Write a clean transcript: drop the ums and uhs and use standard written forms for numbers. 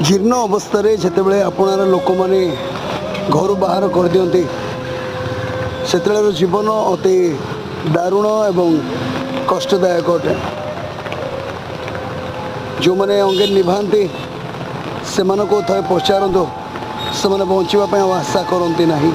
जीर्ण अवस्था जितेबाला आपणार लोक मैंने घर बाहर कर दिखती से जीवन अति दारुण एवं कष्टदायक अटे। जो मैंने अंगे निभाती से थे पचारतु से बचापी आशा करती नहीं।